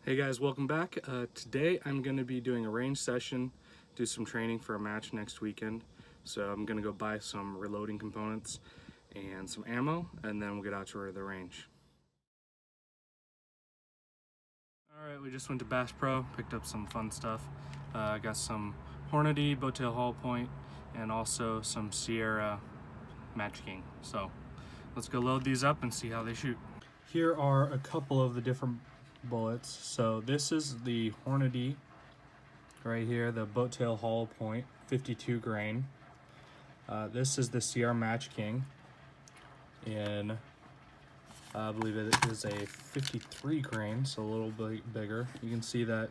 Hey guys, welcome back. Today I'm going to be doing a range session, do some training for a match next weekend. So I'm going to go buy some reloading components and some ammo, and then we'll get out to the range. Alright, we just went to Bass Pro, picked up some fun stuff. Got some Hornady Bowtail Hollow Point and also some Sierra Match King. So let's go load these up and see how they shoot. Here are a couple of the different bullets. So this is the Hornady right here, the Bowtail Hollow Point 52 grain. This is the Sierra Match King in I believe it is a 53 grain, so a little bit bigger. You can see that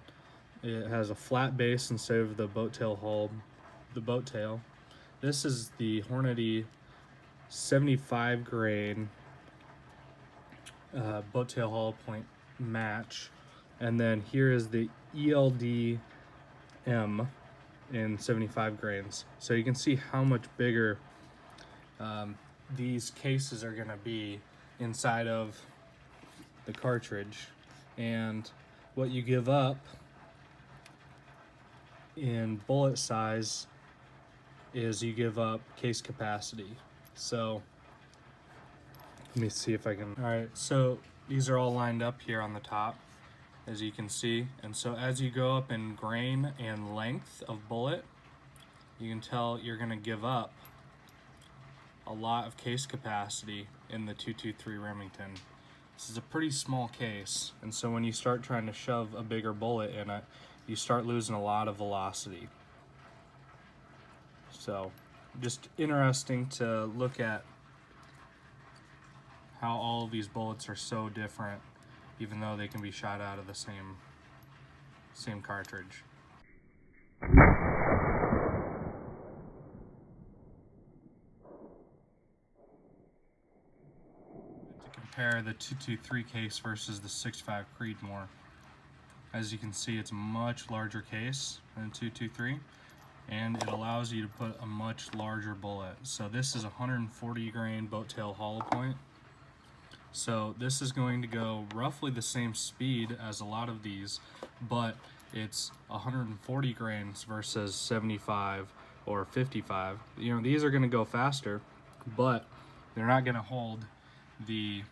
it has a flat base instead of the Bowtail hull, the Bowtail. This is the Hornady 75 grain Bowtail Hollow Point match, and then here is the ELD M in 75 grains. So you can see how much bigger these cases are going to be inside of the cartridge, and what you give up in bullet size is you give up case capacity. So let me see if I can. All right, so these are all lined up here on the top, as you can see, and so as you go up in grain and length of bullet, you can tell you're going to give up a lot of case capacity in the 223 Remington. This is a pretty small case, and so when you start trying to shove a bigger bullet in it, you start losing a lot of velocity. So just interesting to look at how all of these bullets are so different, even though they can be shot out of the same cartridge. To compare the 223 case versus the 6.5 Creedmoor, as you can see, it's a much larger case than 223, and it allows you to put a much larger bullet. So this is a 140 grain Bowtail Hollow Point. So this is going to go roughly the same speed as a lot of these, but it's 140 grains versus 75 or 55. You know, these are going to go faster, but they're not going to hold the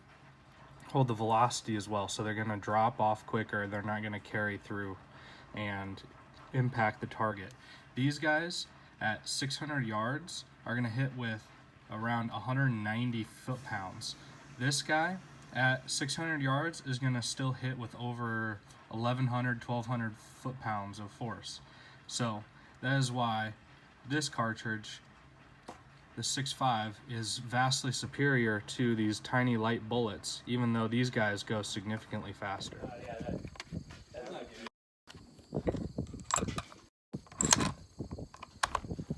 velocity as well. So they're going to drop off quicker. They're not going to carry through and impact the target. These guys at 600 yards are going to hit with around 190 foot-pounds. This guy at 600 yards is going to still hit with over 1,100, 1,200 foot-pounds of force. So that is why this cartridge, the 6.5, is vastly superior to these tiny light bullets, even though these guys go significantly faster.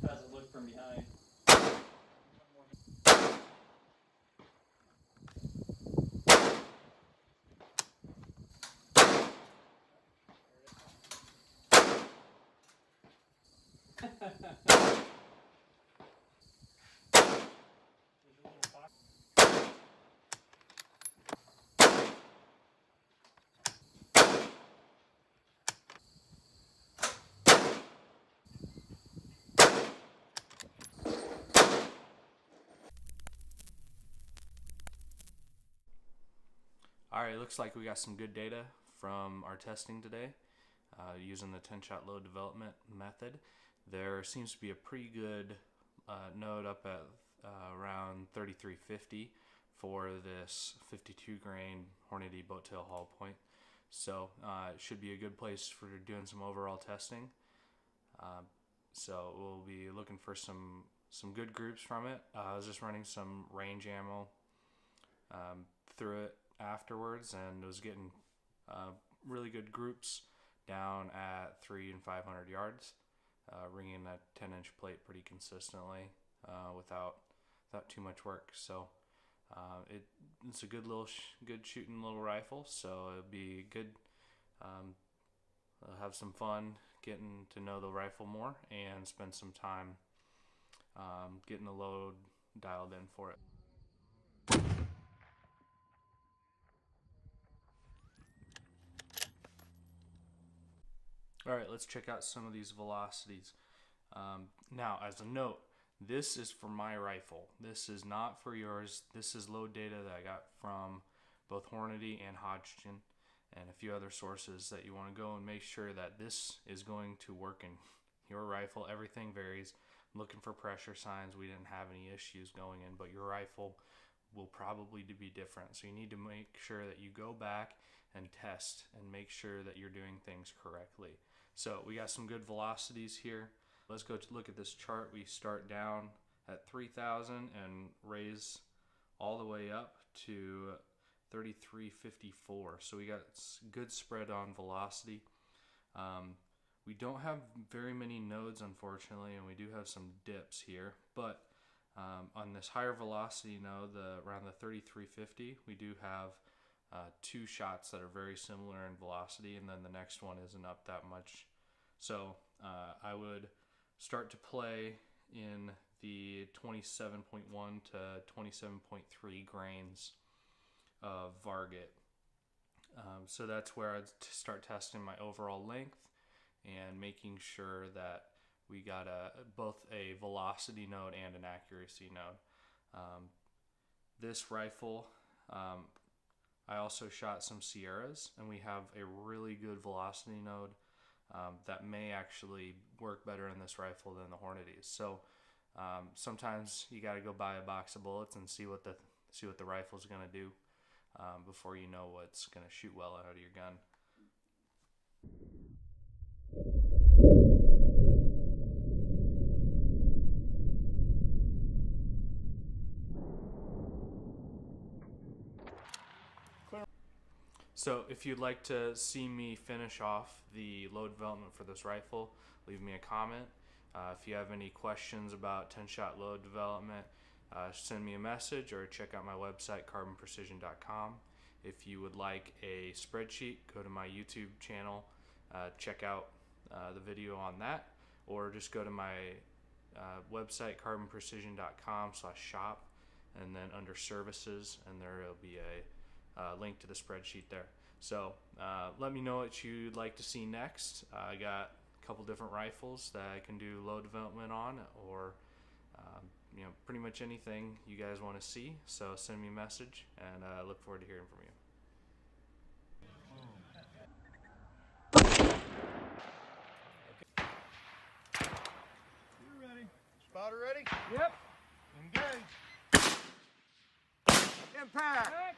Doesn't look from behind. Alright, looks like we got some good data from our testing today using the 10-shot load development method. There seems to be a pretty good node up at around 3350 for this 52 grain Hornady Bowtail Hollow Point. So it should be a good place for doing some overall testing. So we'll be looking for some good groups from it. I was just running some range ammo through it afterwards, and was getting really good groups down at 300 and 500 yards, ringing a 10-inch plate pretty consistently without too much work. So it's a good shooting little rifle. So it'll be good. Have some fun getting to know the rifle more and spend some time getting the load dialed in for it. All right, let's check out some of these velocities. Now, as a note, this is for my rifle. This is not for yours. This is load data that I got from both Hornady and Hodgkin and a few other sources that you want to go and make sure that this is going to work in your rifle. Everything varies. I'm looking for pressure signs. We didn't have any issues going in, but your rifle will probably be different. So you need to make sure that you go back and test and make sure that you're doing things correctly. So we got some good velocities here. Let's go to look at this chart. We start down at 3,000 and raise all the way up to 3354. So we got good spread on velocity. We don't have very many nodes, unfortunately, and we do have some dips here. But on this higher velocity node, around the 3350, we do have two shots that are very similar in velocity, and then the next one isn't up that much. So I would start to play in the 27.1 to 27.3 grains of Varget. So that's where I'd start testing my overall length and making sure that we got both a velocity node and an accuracy node. This rifle, I also shot some Sierras, and we have a really good velocity node that may actually work better in this rifle than the Hornady's. So sometimes you got to go buy a box of bullets and see what the rifle's going to do before you know what's going to shoot well out of your gun. So if you'd like to see me finish off the load development for this rifle, leave me a comment. If you have any questions about 10-shot load development, send me a message or check out my website, carbonprecision.com. If you would like a spreadsheet, go to my YouTube channel, check out the video on that, or just go to my website, carbonprecision.com/shop, and then under services, and there will be a link to the spreadsheet there. So let me know what you'd like to see next. I got a couple different rifles that I can do load development on, or pretty much anything you guys want to see. So send me a message, and I look forward to hearing from you. You're ready. Spotter ready? Yep. Engage. Impact.